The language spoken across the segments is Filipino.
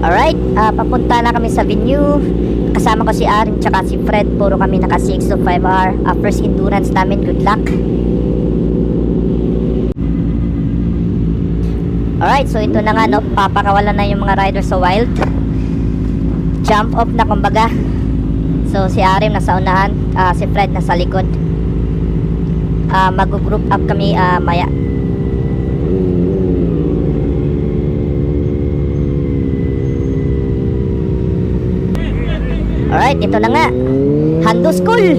Alright, papunta na kami sa venue. Kasama ko si Arin tsaka si Fred. Puro kami naka 6 to 5 hour. First endurance namin, good luck. Alright, so ito na nga, no, papakawalan na yung mga riders sa wild. Jump off na kumbaga. So si Arim nasa unahan, si Fred nasa likod. Mag-group up kami maya. Alright, ito na nga, Hando School.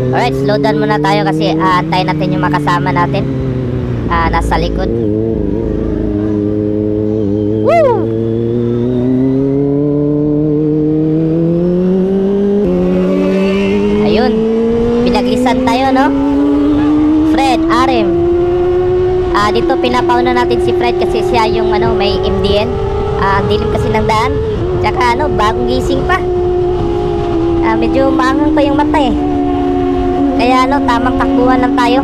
Alright, slow down muna tayo kasi antayin natin yung makasama natin nasa likod. Woo! Ayun, pinag-isan tayo, no? Fred, Arim. Dito pinapauna natin si Fred kasi siya yung may MDN. Dilim kasi ng daan. Tsaka bagong gising pa. Medyo maangang pa yung mata eh. Kaya tamang takbuhan lang tayo.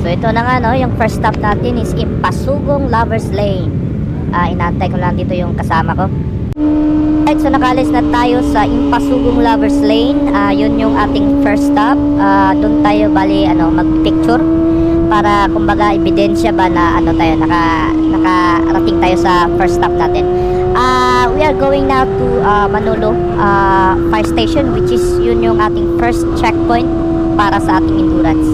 So ito na nga, yung first stop natin is Impasugong Lovers Lane. Inaantay ko lang dito yung kasama ko. Alright, so nakalis na tayo sa Impasugong Lovers Lane. Yun yung ating first stop. Doon tayo mag-picture para kumbaga ebidensya ba na nakarating tayo sa first stop natin. We are going now to Manolo Fire Station, which is yun yung ating first checkpoint para sa ating endurance.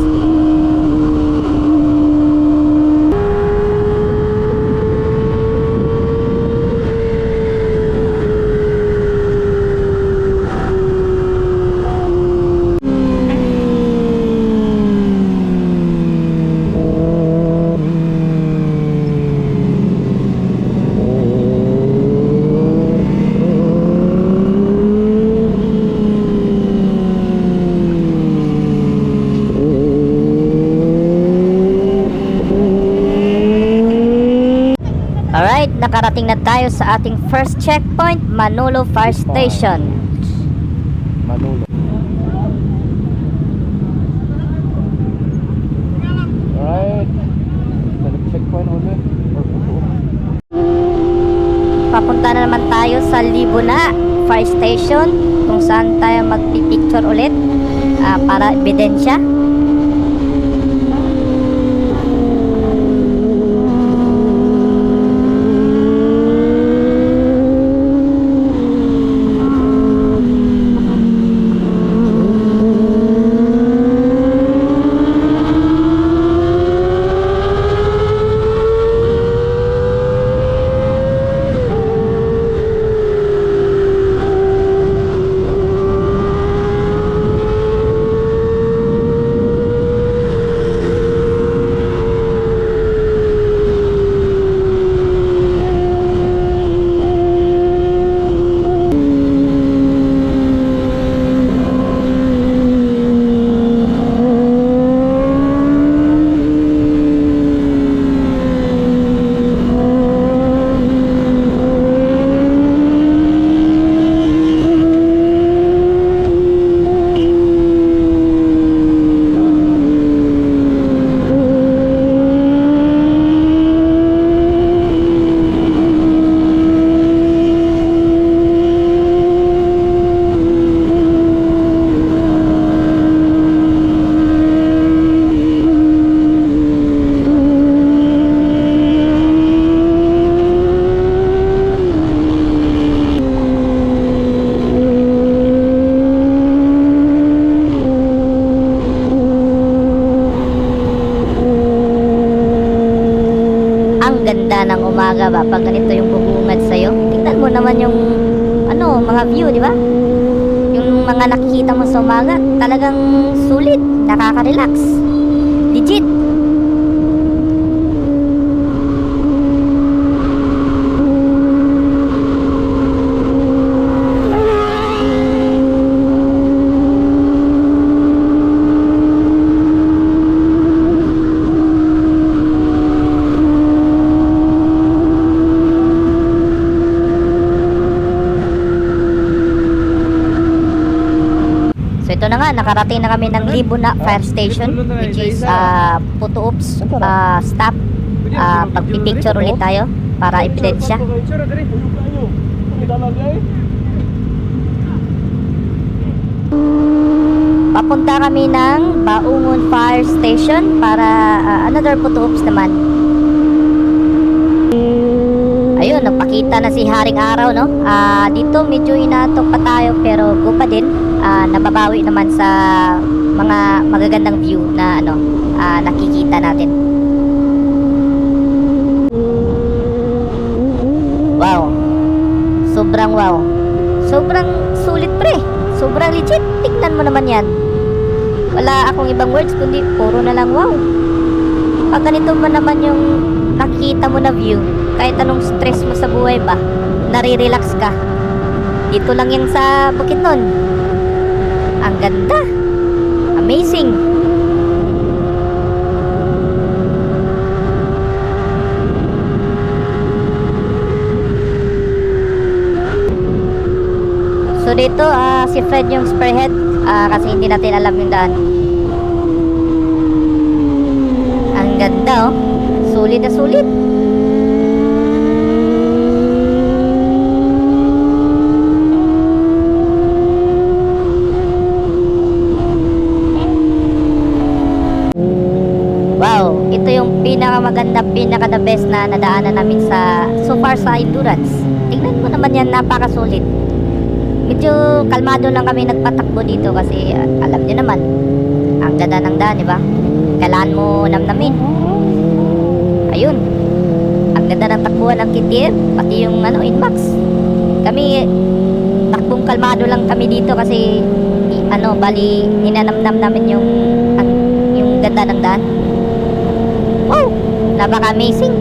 Alright, nakarating na tayo sa ating first checkpoint, Manolo Fire Station. Manolo. Alright, checkpoint ulit. Papunta na naman tayo sa Libuna Fire Station, kung saan tayo magpipicture ulit para ebidensya. ba pag ganito yung bubungad sa'yo? Tingnan mo naman yung mga view, di ba? Yung mga nakikita mo sa umaga, talagang sulit, nakaka-relax. Legit. Ito na nga, nakarating na kami ng Libuna Fire Station, which is Puto Oops stop. Pagpipicture ulit tayo para ebidensya. Papunta kami ng Baungon Fire Station para another Puto Oops naman. Ayun, nagpakita na si Haring Araw, no? Dito medyo inatok pa tayo pero go pa din. Nababawi naman sa mga magagandang view na nakikita natin. Wow. Sobrang wow. Sobrang sulit, pre. Sobrang legit. Tignan mo naman yan. Wala akong ibang words kundi puro na lang wow. Pag ganito mo naman yung nakikita mo na view, kahit anong stress mo sa buhay ba, nare-relax ka. Dito lang yan sa Bukidnon. Ang ganda. Amazing. So dito, si Fred yung spearhead kasi hindi natin alam yung daan. Ang ganda, oh. Sulit na sulit. Wow, ito yung pinakamaganda, pinaka-the best na nadaanan namin so far sa endurance. Tingnan mo naman yan, napakasulit. Medyo kalmado lang kami nagpatakbo dito kasi alam nyo naman, ang ganda ng daan, di ba? Kailangan mo namnamin. Ayun, ang ganda ng takbuhan ng KTM, pati yung Inmax. Kami, takbong kalmado lang kami dito kasi bali, ninanamnam namin yung ganda ng daan. Wow! Napaka-amazing!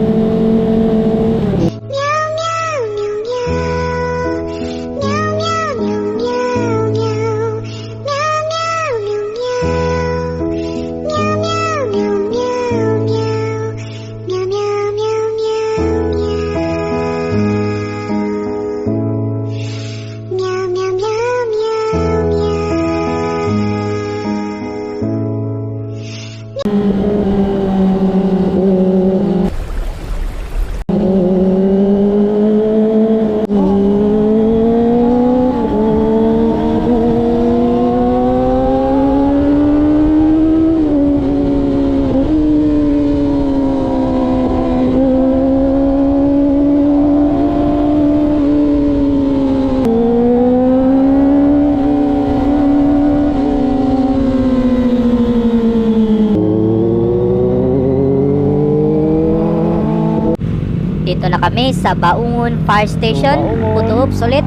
Dito na kami sa Baungon Fire Station. Puto Oops ulit.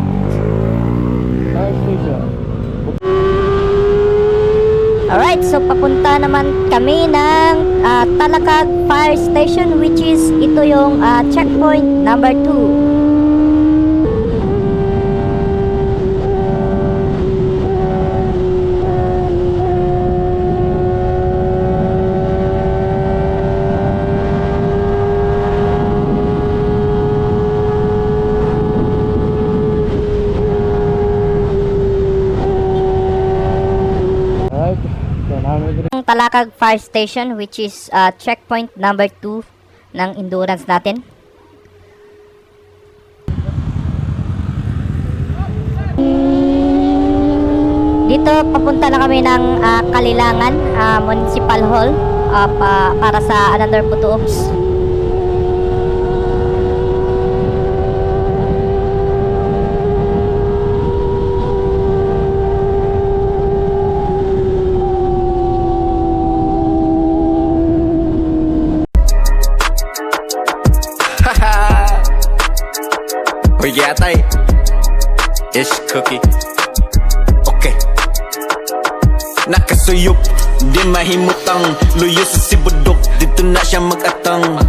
Fire station. Alright, so papunta naman kami ng Talakag Fire Station, which is ito yung checkpoint number 2. Talakag Fire Station, which is checkpoint number 2 ng endurance natin. Dito papunta na kami ng Kalilangan Municipal Hall para sa another Puto Oops. ish cookie. Okay. Nakasuyop, di mahimutang luyo sa sibudok, dito na siya mag-atang.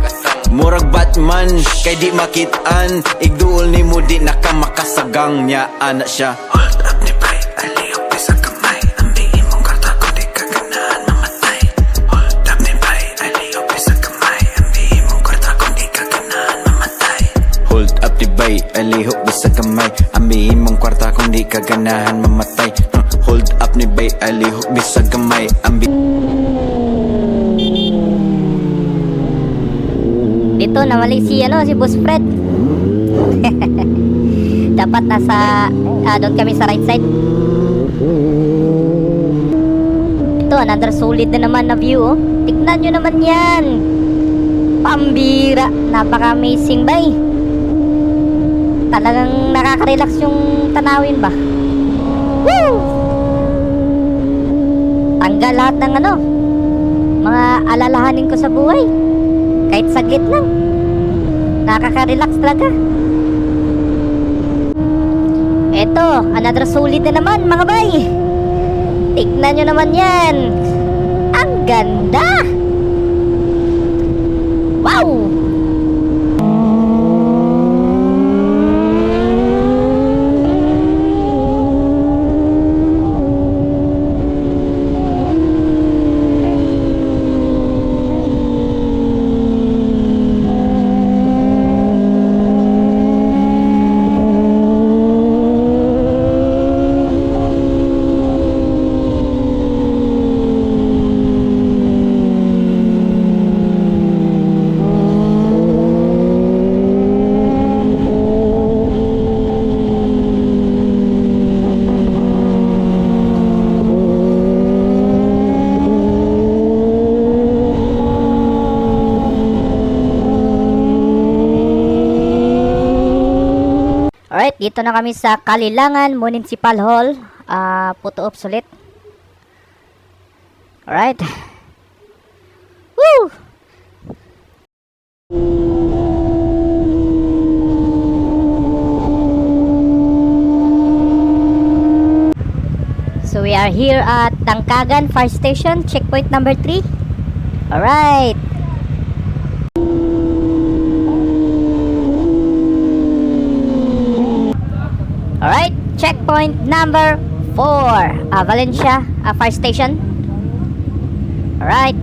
Murag Batman, kay di makitaan, igduol ni mo di nakamakasagang niya, anak siya. Hold up ni bay, aliyok di sa kamay, ambihin mong karta kung di ka ganahan mamatay. Hold up ni bay, aliyok di sa kamay, ambihin mong karta kung di ka ganahan mamatay. Hold up ni bay, alihok di sa kamay, ambihin mong kwarta kung di ka ganahan mamatay. Hold up ni bay, alihok di sa kamay, Dito namali si Boss Fred. Dapat nasa doon kami sa right side. Ito another solid na naman na view, oh. Tignan nyo naman yan. Pambira, napaka amazing bay. Talagang nakaka-relax yung tanawin ba. Woo! Tanggal lahat ng mga alalahanin ko sa buhay. Kahit saglit lang, nakaka-relax talaga. Eto, another solid na naman mga bay. Tignan nyo naman yan. Ang ganda. Wow. Alright, dito na kami sa Kalilangan Municipal Hall. Photo ops ulit. Alright. Woo! So we are here at Tangkagan Fire Station, checkpoint number 3. Alright. Alright, checkpoint number 4, Valencia Fire Station. Alright.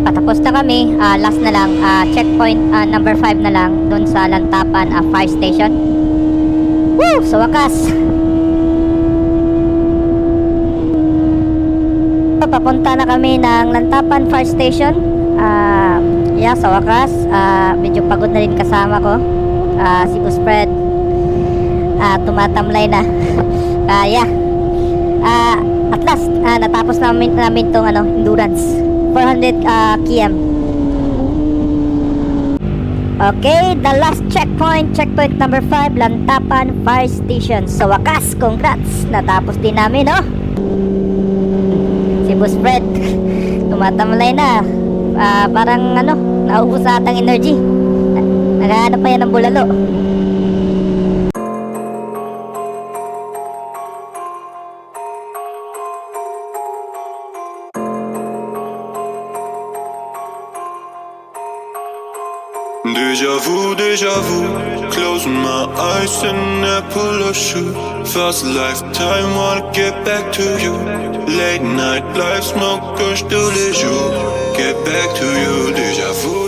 Patapos na kami, last na lang, checkpoint number 5 na lang, doon sa Lantapan Fire Station. Woo! Sa wakas. Papunta na kami ng Lantapan Fire Station. Sa wakas, medyo pagod na rin kasama ko, si Boss Fred. Tumatamlay na. At last, natapos namin tong endurance 400 km. Okay, the last checkpoint number 5, Lantapan Fire Station. Sa wakas, congrats, natapos din namin, no? Si Boss Fred tumatamlay na, parang naubos sa atang energy. Naghahanap pa yan ng bulalo. Deja vu, closing my eyes and I pull a shoe. Fast lifetime, wanna get back to you. Late night life, smoke, still is you. Get back to you, deja vu.